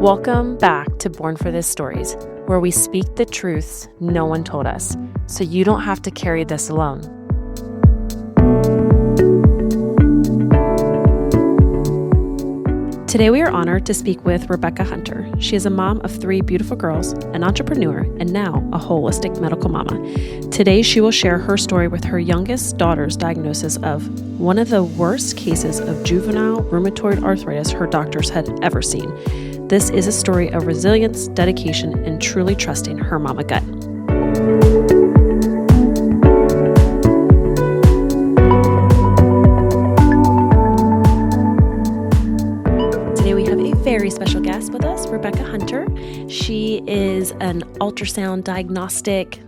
Welcome back to Born for This Stories, where we speak the truths no one told us, so you don't have to carry this alone. Today we are honored to speak with Rebecca Hunter. She is a mom of 3 beautiful girls, an entrepreneur, and now a holistic medical mama. Today she will share her story with her youngest daughter's diagnosis of one of the worst cases of juvenile rheumatoid arthritis her doctors had ever seen. This is a story of resilience, dedication, and truly trusting her mama gut. Today we have a very special guest with us, Rebecca Hunter. She is an ultrasound diagnostic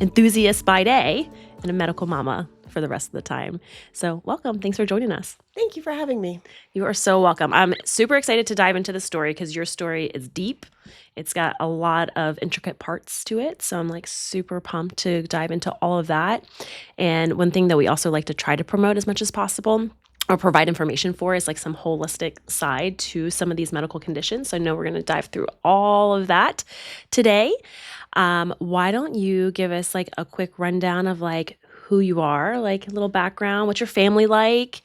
enthusiast by day and a medical mama for the rest of the time. So welcome. Thanks for joining us. Thank you for having me. You are so welcome. I'm super excited to dive into the story because your story is deep. It's got a lot of intricate parts to it. So I'm super pumped to dive into all of that. And one thing that we also like to try to promote as much as possible or provide information for is some holistic side to some of these medical conditions. So I know we're going to dive through all of that today. Why don't you give us a quick rundown of who you are, a little background, what's your family like?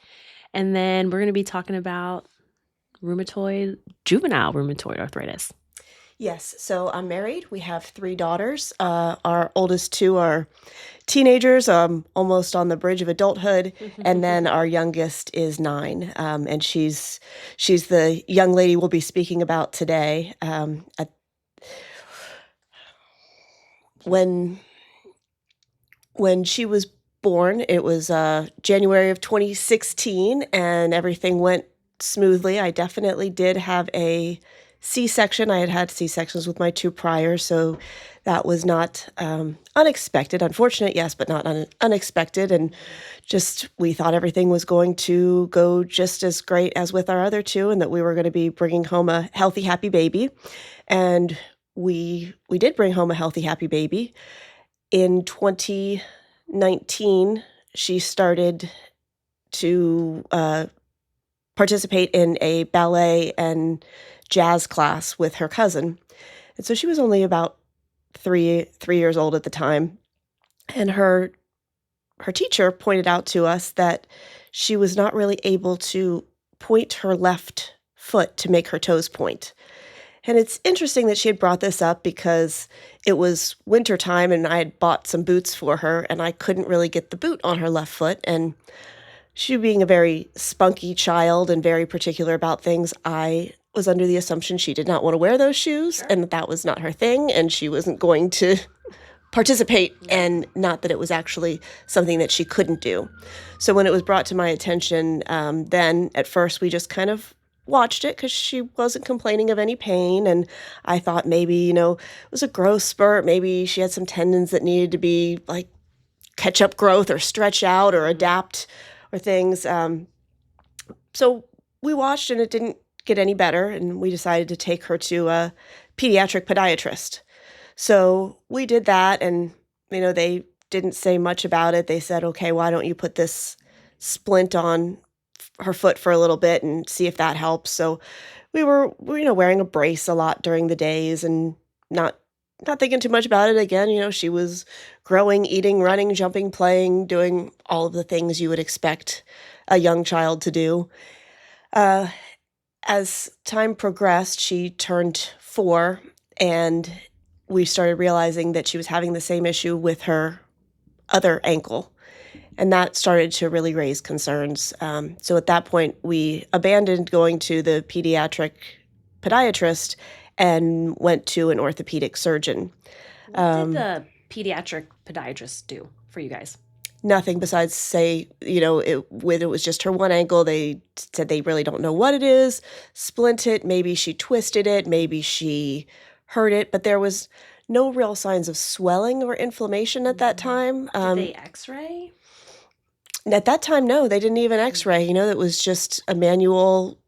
And then we're going to be talking about juvenile rheumatoid arthritis. Yes. So I'm married. We have 3 daughters. Our oldest 2 are teenagers, almost on the bridge of adulthood. And then our youngest is 9. And she's the young lady we'll be speaking about today. When she was born, it was January of 2016, and everything went smoothly. I definitely did have a C-section. I had C-sections with my 2 prior, so that was not unexpected. Unfortunate, yes, but not unexpected. And we thought everything was going to go just as great as with our other 2, and that we were going to be bringing home a healthy, happy baby. And we did bring home a healthy, happy baby. In 2019, she started to participate in a ballet and jazz class with her cousin. And so she was only about 3 years old at the time. And her teacher pointed out to us that she was not really able to point her left foot to make her toes point. And it's interesting that she had brought this up because it was wintertime and I had bought some boots for her and I couldn't really get the boot on her left foot. And she being a very spunky child and very particular about things, I was under the assumption she did not want to wear those shoes and that was not her thing and she wasn't going to participate, and not that it was actually something that she couldn't do. So when it was brought to my attention, then at first we just kind of watched it because she wasn't complaining of any pain, and I thought maybe, it was a growth spurt. Maybe she had some tendons that needed to be catch up growth or stretch out or adapt or things. So we watched and it didn't get any better, and we decided to take her to a pediatric podiatrist. So we did that, and they didn't say much about it. They said, okay, why don't you put this splint on her foot for a little bit and see if that helps. So we were wearing a brace a lot during the days and not thinking too much about it. Again, she was growing, eating, running, jumping, playing, doing all of the things you would expect a young child to do. As time progressed, she turned 4, and we started realizing that she was having the same issue with her other ankle. And that started to really raise concerns. So at that point, we abandoned going to the pediatric podiatrist and went to an orthopedic surgeon. What did the pediatric podiatrist do for you guys? Nothing besides say, it was just her one ankle. They said they really don't know what it is, splint it, maybe she twisted it, maybe she hurt it, but there was no real signs of swelling or inflammation at that time. Did they x-ray? At that time, no, they didn't even x-ray. It was just a manual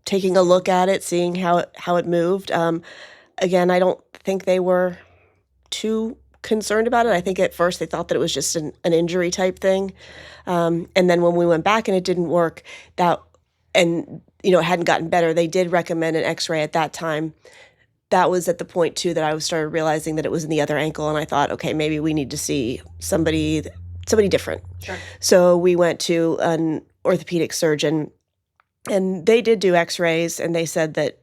taking a look at it, seeing how it moved. Again, I don't think they were too concerned about it. I think at first they thought that it was just an injury type thing. And then when we went back and it didn't work, and it hadn't gotten better. They did recommend an x-ray at that time. That was at the point too that I started realizing that it was in the other ankle, and I thought, okay, maybe we need to see somebody different. Sure. So we went to an orthopedic surgeon, and they did do x-rays, and they said that,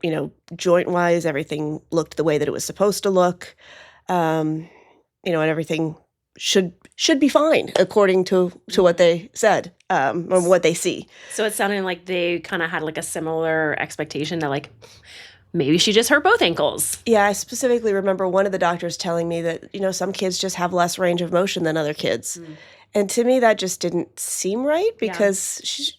joint-wise, everything looked the way that it was supposed to look. And everything should be fine according to what they said, or what they see. So it sounded like they kind of had like a similar expectation that like maybe she just hurt both ankles. Yeah, I specifically remember one of the doctors telling me that, some kids just have less range of motion than other kids. And to me, that just didn't seem right because,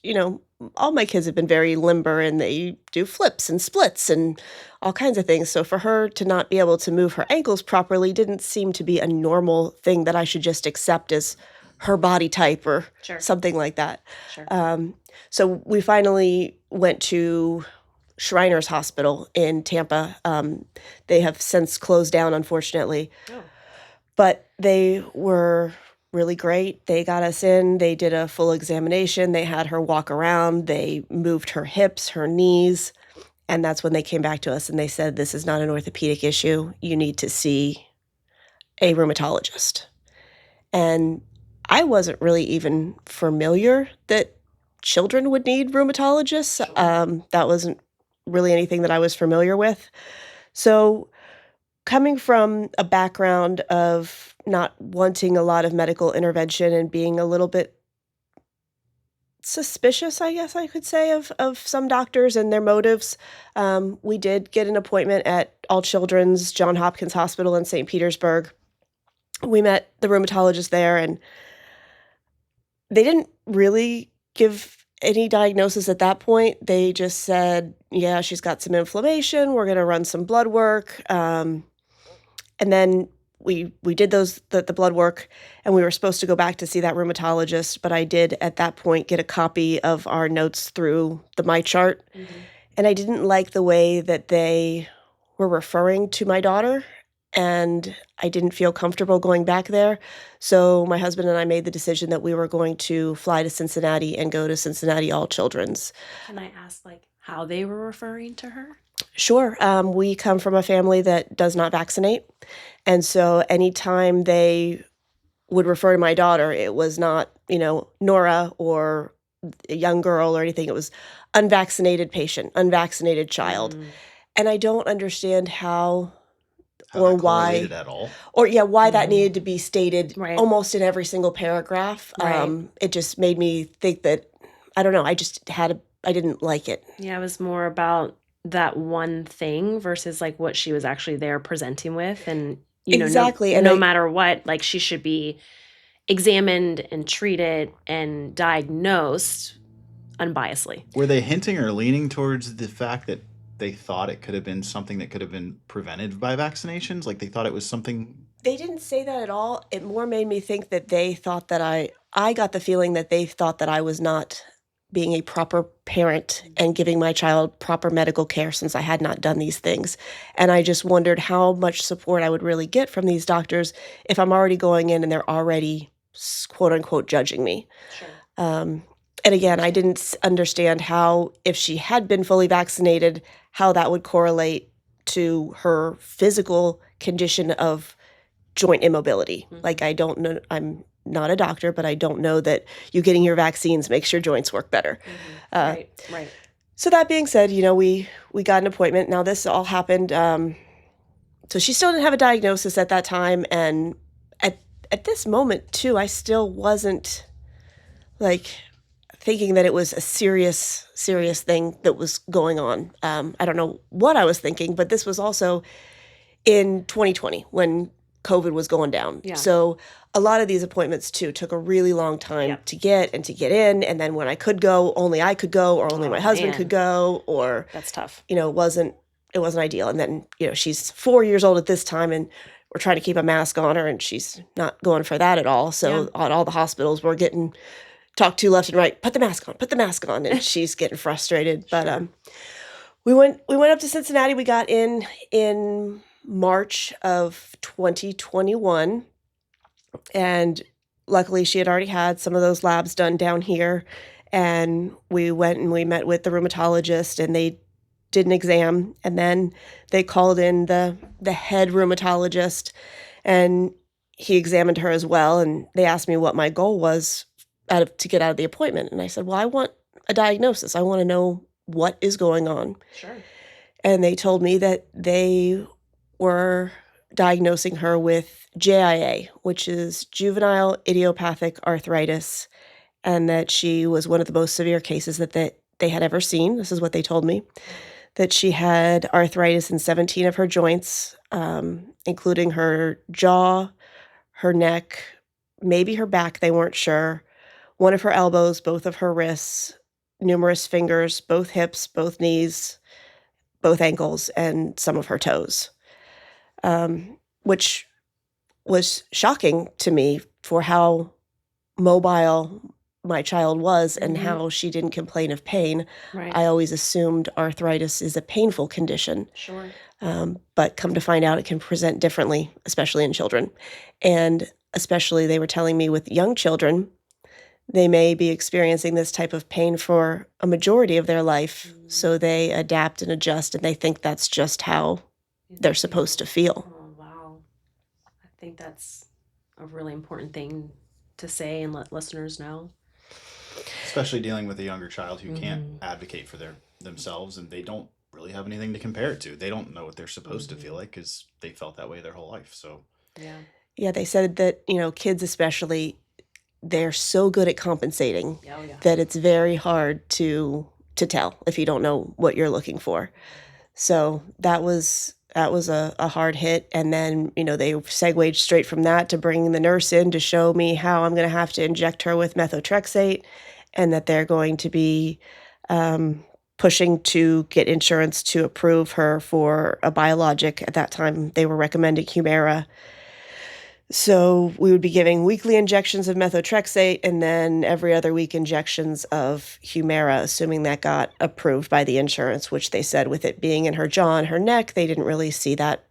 all my kids have been very limber and they do flips and splits and all kinds of things. So for her to not be able to move her ankles properly didn't seem to be a normal thing that I should just accept as her body type or something like that. Sure. So we finally went to Shriners Hospital in Tampa. They have since closed down, unfortunately. Oh. But they were really great. They got us in. They did a full examination. They had her walk around. They moved her hips, her knees. And that's when they came back to us and they said, this is not an orthopedic issue. You need to see a rheumatologist. And I wasn't really even familiar that children would need rheumatologists. That wasn't really anything that I was familiar with. So coming from a background of not wanting a lot of medical intervention and being a little bit suspicious, I guess I could say, of some doctors and their motives, we did get an appointment at All Children's Johns Hopkins Hospital in St. Petersburg. We met the rheumatologist there, and they didn't really give any diagnosis at that point. They just said, yeah, she's got some inflammation. We're going to run some blood work. And then we did the blood work, and we were supposed to go back to see that rheumatologist. But I did at that point get a copy of our notes through the MyChart. And I didn't like the way that they were referring to my daughter, and I didn't feel comfortable going back there. So my husband and I made the decision that we were going to fly to Cincinnati and go to Cincinnati All Children's. Can I ask, how they were referring to her? Sure. We come from a family that does not vaccinate. And so anytime they would refer to my daughter, it was not, Nora or a young girl or anything. It was unvaccinated patient, unvaccinated child. And I don't understand how or why at all. Or why that needed to be stated almost in every single paragraph. Right. It just made me think that, I don't know, I didn't like it. Yeah, it was more about that one thing versus what she was actually there presenting with. And, exactly. No matter what, she should be examined and treated and diagnosed unbiasedly. Were they hinting or leaning towards the fact that they thought it could have been something that could have been prevented by vaccinations? They thought it was something... They didn't say that at all. It more made me think that they thought that I got the feeling that they thought that I was not being a proper parent and giving my child proper medical care since I had not done these things. And I just wondered how much support I would really get from these doctors if I'm already going in and they're already, quote unquote, judging me. Sure. And again, I didn't understand how, if she had been fully vaccinated, how that would correlate to her physical condition of joint immobility. I don't know, I'm not a doctor, but I don't know that you getting your vaccines makes your joints work better. Right. So that being said, we got an appointment. Now this all happened, so she still didn't have a diagnosis at that time. And at this moment too, I still wasn't thinking that it was a serious thing that was going on. I don't know what I was thinking, but this was also in 2020 when COVID was going down. Yeah. So a lot of these appointments too took a really long time to get in. And then when I could go, only I could go, or only my husband could go, or that's tough. It wasn't ideal. And then, she's 4 years old at this time, and we're trying to keep a mask on her, and she's not going for that at all. So at all the hospitals, we're getting talked to left and right, put the mask on, and she's getting frustrated. But we went up to Cincinnati. We got in March of 2021, and luckily she had already had some of those labs done down here, and we went and we met with the rheumatologist, and they did an exam, and then they called in the head rheumatologist, and he examined her as well, and they asked me what my goal was to get out of the appointment, and I said, well, I want a diagnosis. I want to know what is going on. Sure. And they told me that they were diagnosing her with JIA, which is juvenile idiopathic arthritis, and that she was one of the most severe cases that they had ever seen. This is what they told me, that she had arthritis in 17 of her joints, including her jaw, her neck, maybe her back, they weren't sure, one of her elbows, both of her wrists, numerous fingers, both hips, both knees, both ankles, and some of her toes, which was shocking to me for how mobile my child was and how she didn't complain of pain. Right. I always assumed arthritis is a painful condition. Sure. But come to find out, it can present differently, especially in children. And especially, they were telling me with young children, they may be experiencing this type of pain for a majority of their life, so they adapt and adjust, and they think that's just how they're supposed to feel. Oh, wow. I think that's a really important thing to say and let listeners know. Especially dealing with a younger child who can't advocate for themselves, and they don't really have anything to compare it to. They don't know what they're supposed to feel like because they felt that way their whole life. So yeah, they said that, kids especially, they're so good at compensating yeah. that it's very hard to tell if you don't know what you're looking for. So that was a hard hit. And then, they segued straight from that to bringing the nurse in to show me how I'm going to have to inject her with methotrexate, and that they're going to be pushing to get insurance to approve her for a biologic. At that time, they were recommending Humira. So we would be giving weekly injections of methotrexate and then every other week injections of Humira, assuming that got approved by the insurance, which they said with it being in her jaw and her neck, they didn't really see that,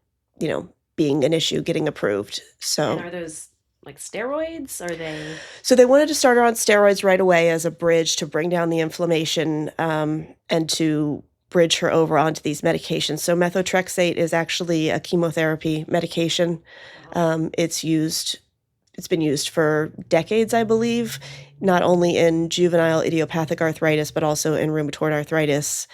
being an issue getting approved. So, and are those like steroids? Are they? So they wanted to start her on steroids right away as a bridge to bring down the inflammation, and to bridge her over onto these medications. So methotrexate is actually a chemotherapy medication. It's been used for decades, I believe, not only in juvenile idiopathic arthritis, but also in rheumatoid arthritis,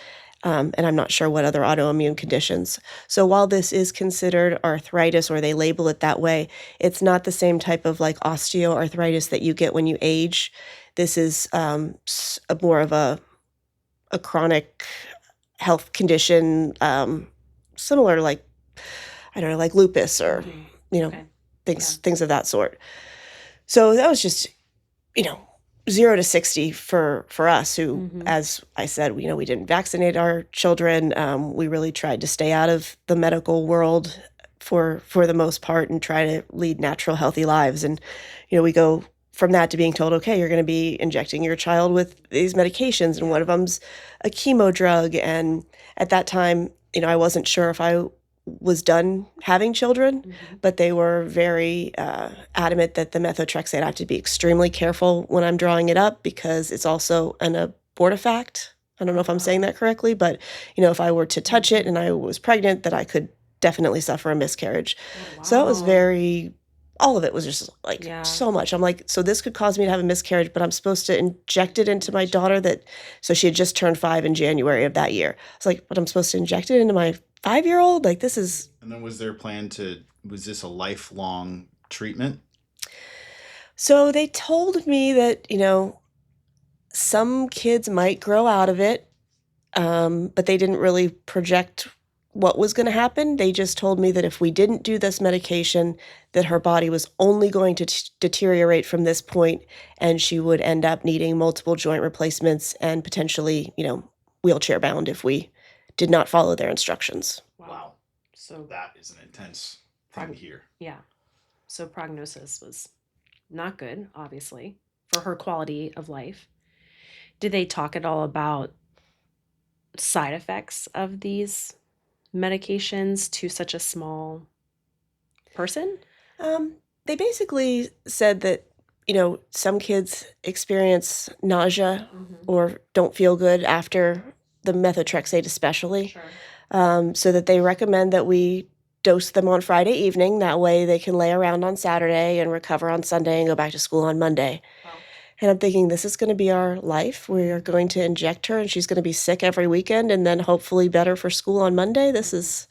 and I'm not sure what other autoimmune conditions. So while this is considered arthritis, or they label it that way, it's not the same type of like osteoarthritis that you get when you age. This is more of a chronic health condition, similar to like, I don't know, like lupus or, things of that sort. So that was just, 0 to 60 for us who, as I said, we didn't vaccinate our children. We really tried to stay out of the medical world for the most part and try to lead natural, healthy lives. And, we go from that to being told, okay, you're going to be injecting your child with these medications, and one of them's a chemo drug. And at that time, I wasn't sure if I was done having children, but they were very adamant that the methotrexate I had to be extremely careful when I'm drawing it up, because it's also an abortifact. I don't know if I'm saying that correctly, but if I were to touch it and I was pregnant, that I could definitely suffer a miscarriage. So it was all of it was just like so much. I'm like, so this could cause me to have a miscarriage, but I'm supposed to inject it into my daughter so she had just turned 5 in January of that year. It's like, but I'm supposed to inject it into my 5-year-old? Like, this is... And then was there a plan was this a lifelong treatment? So they told me that, some kids might grow out of it, but they didn't really project what was going to happen. They just told me that if we didn't do this medication, that her body was only going to deteriorate from this point, and she would end up needing multiple joint replacements and potentially, wheelchair bound if we did not follow their instructions. Wow. So that is an intense thing to hear. Yeah. So prognosis was not good, obviously, for her quality of life. Did they talk at all about side effects of these medications to such a small person? They basically said that some kids experience nausea Mhm. or don't feel good after the methotrexate especially. Sure. So that they recommend that we dose them on Friday evening. That way they can lay around on Saturday and recover on Sunday and go back to school on Monday. Wow. And I'm thinking, this is going to be our life. We are going to inject her and she's going to be sick every weekend and then hopefully better for school on Monday. This is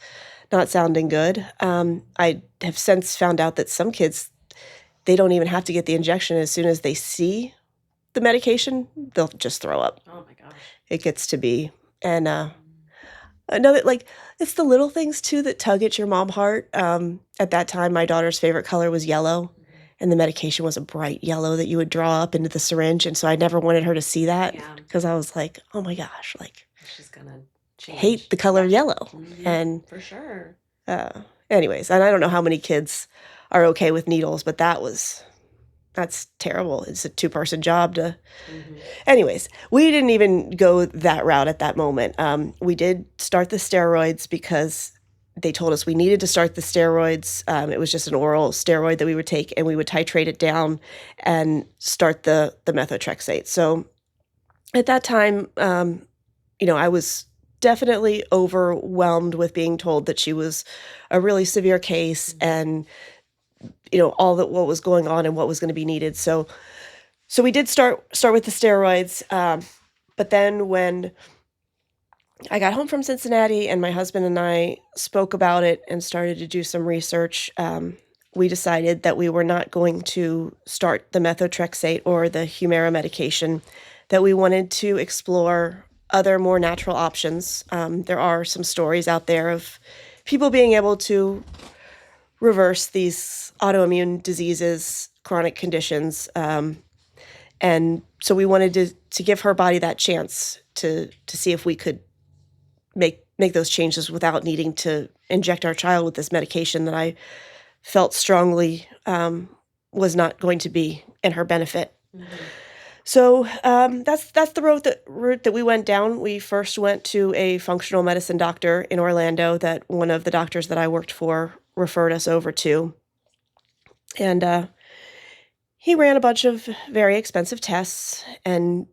not sounding good. I have since found out that some kids, they don't even have to get the injection. As soon as they see the medication, they'll just throw up. Oh my gosh. It gets to be. And another, like, it's the little things too that tug at your mom heart. At that time, my daughter's favorite color was yellow, and the medication was a bright yellow that you would draw up into the syringe. And so I never wanted her to see that Yeah. because I was like, oh my gosh, like, She's gonna change. hate the color yellow. Mhm. And For sure. anyways, and I don't know how many kids are okay with needles, but that's terrible. It's a 2-person job to. Mhm. Anyways, we didn't even go that route at that moment. We did start the steroids because they told us we needed to start the steroids. It was just an oral steroid that we would take, and we would titrate it down and start the methotrexate. So at that time, I was definitely overwhelmed with being told that she was a really severe case and, all that what was going on and what was going to be needed. So we did start with the steroids. But then when I got home from Cincinnati and my husband and I spoke about it and started to do some research, we decided that we were not going to start the methotrexate or the Humira medication, that we wanted to explore other more natural options. There are some stories out there of people being able to reverse these autoimmune diseases, chronic conditions. And so we wanted to give her body that chance to see if we could make those changes without needing to inject our child with this medication that I felt strongly was not going to be in her benefit. Mhm. So that's the route that we went down. We first went to a functional medicine doctor in Orlando that one of the doctors that I worked for referred us over to. And he ran a bunch of very expensive tests and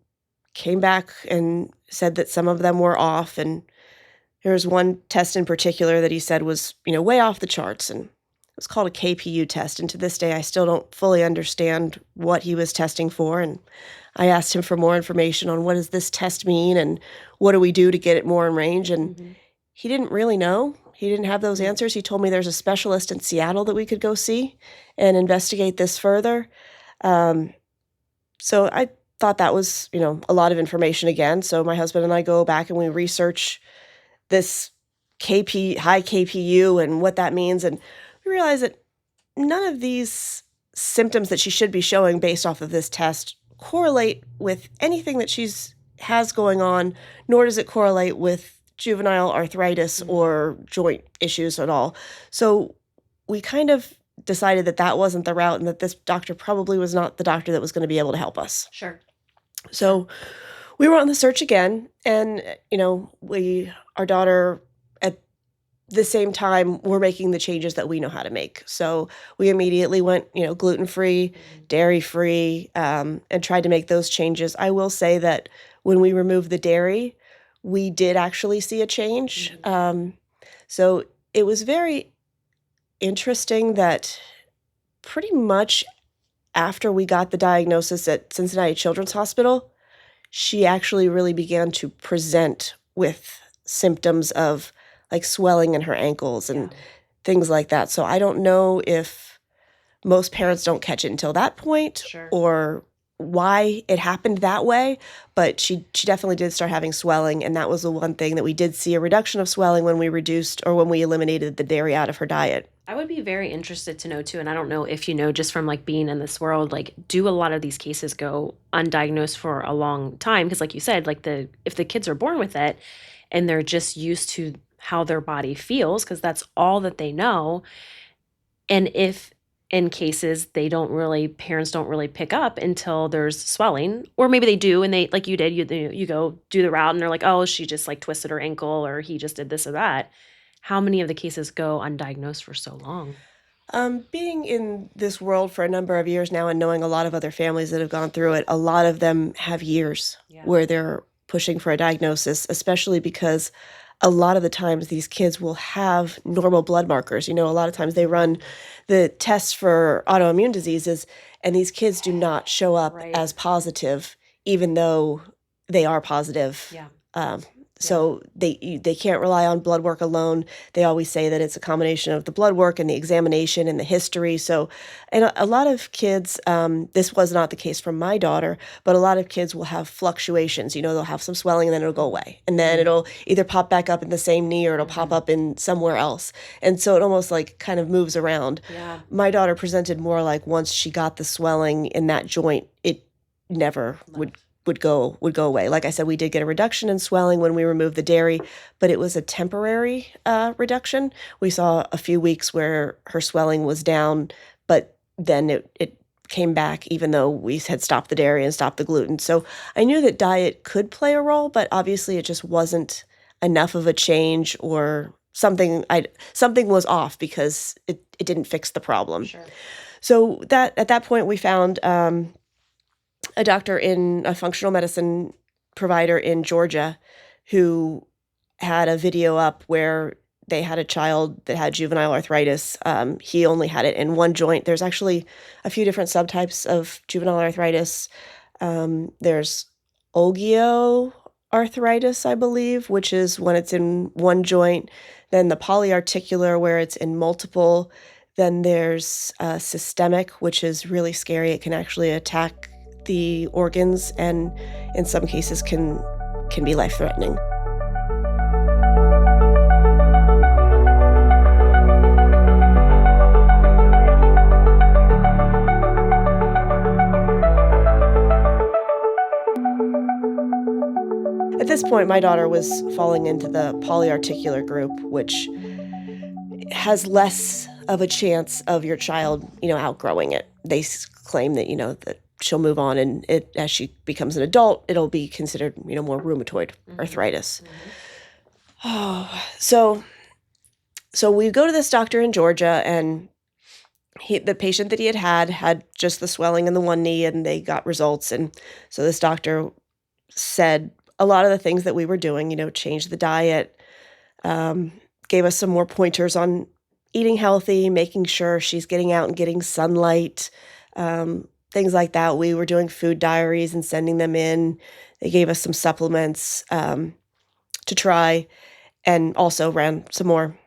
came back and said that some of them were off. And there was one test in particular that he said was, way off the charts. And it was called a KPU test. And to this day, I still don't fully understand what he was testing for. And I asked him for more information on what does this test mean and what do we do to get it more in range. And he didn't really know. He didn't have those answers. He told me there's a specialist in Seattle that we could go see and investigate this further. So I thought that was, a lot of information again. So my husband and I go back and we research this high KPU and what that means. And we realize that none of these symptoms that she should be showing based off of this test correlate with anything that has going on, nor does it correlate with juvenile arthritis or joint issues at all. So we kind of decided that wasn't the route and that this doctor probably was not the doctor that was going to be able to help us. Sure. So we were on the search again, and, our daughter at the same time, we're making the changes that we know how to make. So we immediately went, gluten-free, dairy-free, and tried to make those changes. I will say that when we removed the dairy, we did actually see a change. So it was very interesting that pretty much after we got the diagnosis at Cincinnati Children's Hospital, she actually really began to present with symptoms of like swelling in her ankles and things like that. So I don't know if most parents don't catch it until that point or why it happened that way, but she definitely did start having swelling, and that was the one thing that we did see a reduction of swelling when we reduced or when we eliminated the dairy out of her diet. I would be very interested to know too, and I don't know if you know just from like being in this world, like do a lot of these cases go undiagnosed for a long time? Because like you said, like if the kids are born with it and they're just used to how their body feels, because that's all that they know, and if in cases parents don't really pick up until there's swelling, or maybe they do and they, like you did, you go do the route and they're like, oh, she just like twisted her ankle or he just did this or that. How many of the cases go undiagnosed for so long? Being in this world for a number of years now and knowing a lot of other families that have gone through it, a lot of them have years where they're pushing for a diagnosis, especially because a lot of the times these kids will have normal blood markers. A lot of times they run the tests for autoimmune diseases, and these kids do not show up as positive, even though they are positive. So they can't rely on blood work alone. They always say that it's a combination of the blood work and the examination and the history. So, and a lot of kids, this was not the case for my daughter, but a lot of kids will have fluctuations. They'll have some swelling and then it'll go away. And then it'll either pop back up in the same knee or it'll pop up in somewhere else. And so it almost like kind of moves around. My daughter presented more like once she got the swelling in that joint, it never would go away. Like I said, we did get a reduction in swelling when we removed the dairy, but it was a temporary reduction. We saw a few weeks where her swelling was down, but then it came back even though we had stopped the dairy and stopped the gluten. So I knew that diet could play a role, but obviously it just wasn't enough of a change, or something was off because it didn't fix the problem. So that at that point we found a doctor in a functional medicine provider in Georgia who had a video up where they had a child that had juvenile arthritis. He only had it in one joint. There's actually a few different subtypes of juvenile arthritis. There's osteoarthritis, I believe, which is when it's in one joint. Then the polyarticular, where it's in multiple. Then there's systemic, which is really scary. It can actually attack the organs and in some cases can be life-threatening. At this point, my daughter was falling into the polyarticular group, which has less of a chance of your child, outgrowing it. They claim that, that she'll move on, and as she becomes an adult, it'll be considered, more rheumatoid arthritis. Oh, so we go to this doctor in Georgia, and the patient that he had just the swelling in the one knee, and they got results. And so this doctor said a lot of the things that we were doing, change the diet, gave us some more pointers on eating healthy, making sure she's getting out and getting sunlight, things like that. We were doing food diaries and sending them in. They gave us some supplements to try, and also ran some more,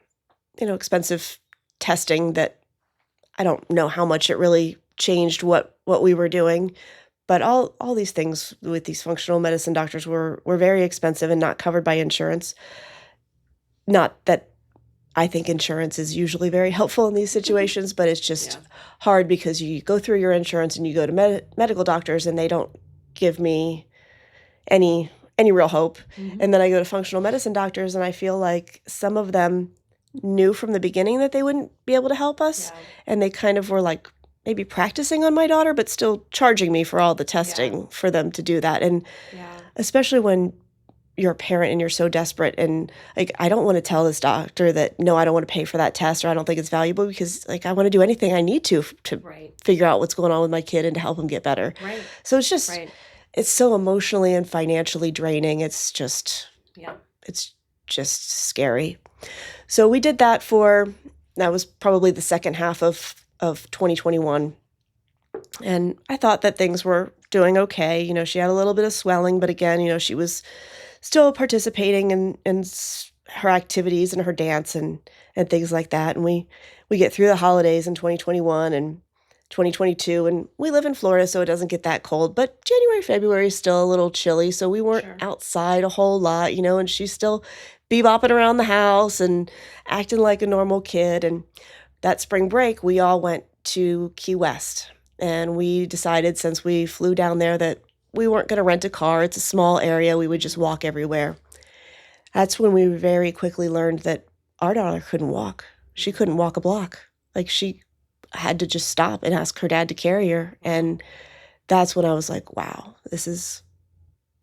expensive testing that I don't know how much it really changed what we were doing. But all these things with these functional medicine doctors were very expensive and not covered by insurance. Not that I think insurance is usually very helpful in these situations, but it's just hard because you go through your insurance and you go to medical doctors and they don't give me any real hope. And then I go to functional medicine doctors and I feel like some of them knew from the beginning that they wouldn't be able to help us. And they kind of were like maybe practicing on my daughter, but still charging me for all the testing for them to do that. And especially when you're a parent and you're so desperate, and like I don't want to tell this doctor that no, I don't want to pay for that test, or I don't think it's valuable, because like I want to do anything I need to figure out what's going on with my kid and to help him get better. So it's just it's so emotionally and financially draining. It's just it's just scary. So we did that that was probably the second half of 2021. And I thought that things were doing okay. She had a little bit of swelling, but again, she was still participating in her activities and her dance and things like that. And we get through the holidays in 2021 and 2022, and we live in Florida, so it doesn't get that cold. But January, February is still a little chilly, so we weren't outside a whole lot, and she's still bebopping around the house and acting like a normal kid. And that spring break, we all went to Key West. And we decided, since we flew down there, that we weren't going to rent a car. It's a small area. We would just walk everywhere. That's when we very quickly learned that our daughter couldn't walk. She couldn't walk a block. Like, she had to just stop and ask her dad to carry her. And that's when I was like, wow, this is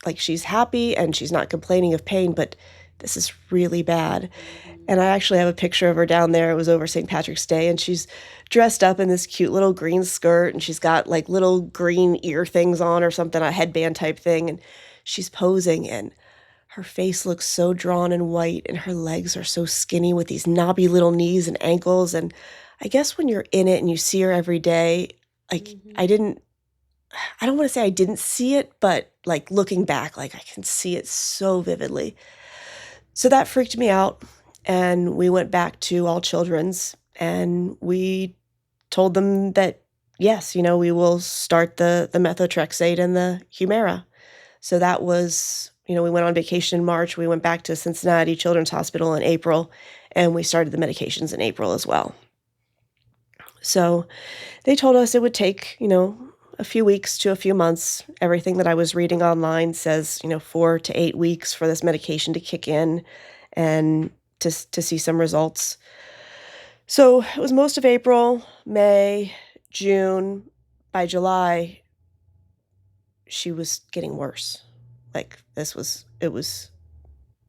like, she's happy and she's not complaining of pain, but this is really bad. And I actually have a picture of her down there. It was over St. Patrick's Day, and she's dressed up in this cute little green skirt, and she's got like little green ear things on or something, a headband type thing, and she's posing, and her face looks so drawn and white, and her legs are so skinny with these knobby little knees and ankles. And I guess when you're in it and you see her every day, like I don't want to say I didn't see it, but like looking back, like I can see it so vividly. So that freaked me out. And we went back to All Children's and we told them that, yes, we will start the methotrexate and the Humira. So that was, we went on vacation in March. We went back to Cincinnati Children's Hospital in April, and we started the medications in April as well. So they told us it would take, a few weeks to a few months. Everything that I was reading online says, 4 to 8 weeks for this medication to kick in and to see some results. So it was most of April, May, June. By July, she was getting worse. Like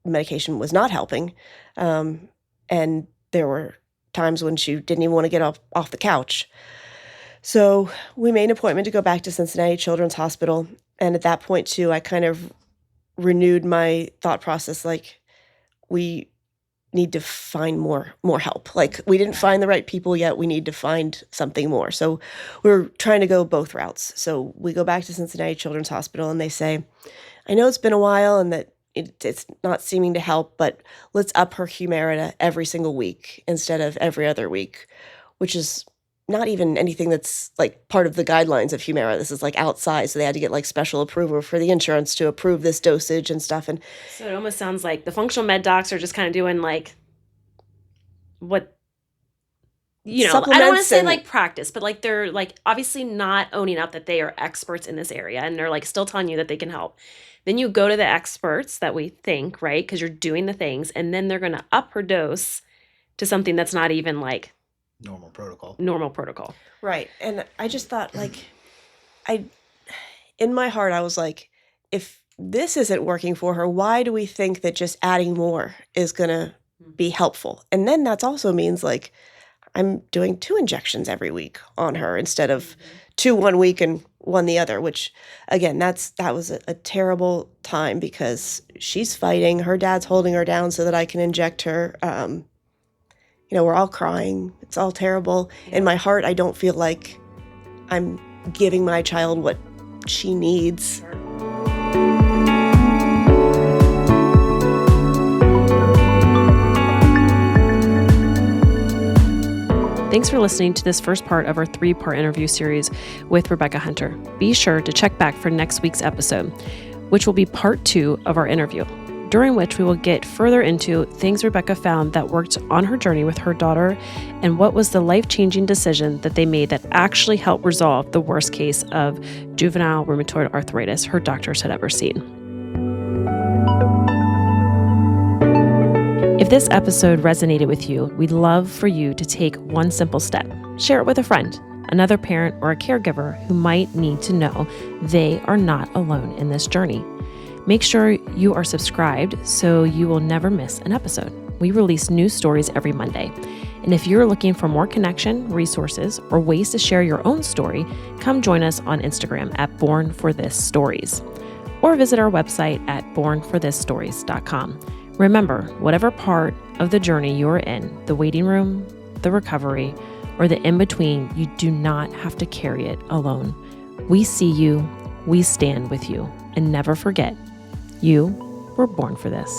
medication was not helping. And there were times when she didn't even want to get off the couch. So we made an appointment to go back to Cincinnati Children's Hospital. And at that point too, I kind of renewed my thought process. Like, we need to find more help. Like, we didn't find the right people yet. We need to find something more. So we're trying to go both routes. So we go back to Cincinnati Children's Hospital and they say, I know it's been a while and that it's not seeming to help, but let's up her Humira every single week instead of every other week, which is not even anything that's like part of the guidelines of Humira. This is like outside. So they had to get like special approval for the insurance to approve this dosage and stuff. And so it almost sounds like the functional med docs are just kind of doing like what, I don't want to say like practice, but like they're like obviously not owning up that they are experts in this area. And they're like still telling you that they can help. Then you go to the experts that we think, right? Because you're doing the things, and then they're going to up her dose to something that's not even like normal protocol. Right. And I just thought, like, in my heart, I was like, if this isn't working for her, why do we think that just adding more is going to be helpful? And then that also means, like, I'm doing 2 injections every week on her instead of 2 one week and 1 the other, which, again, that was a terrible time because she's fighting. Her dad's holding her down so that I can inject her. We're all crying. It's all terrible. In my heart, I don't feel like I'm giving my child what she needs. Thanks for listening to this first part of our 3-part interview series with Rebecca Hunter. Be sure to check back for next week's episode, which will be part 2 of our interview, during which we will get further into things Rebecca found that worked on her journey with her daughter and what was the life-changing decision that they made that actually helped resolve the worst case of juvenile rheumatoid arthritis her doctors had ever seen. If this episode resonated with you, we'd love for you to take one simple step. Share it with a friend, another parent, or a caregiver who might need to know they are not alone in this journey. Make sure you are subscribed so you will never miss an episode. We release new stories every Monday. And if you're looking for more connection, resources, or ways to share your own story, come join us on Instagram at Born for This Stories, or visit our website at bornforthisstories.com. Remember, whatever part of the journey you're in, the waiting room, the recovery, or the in-between, you do not have to carry it alone. We see you, we stand with you, and never forget, you were born for this.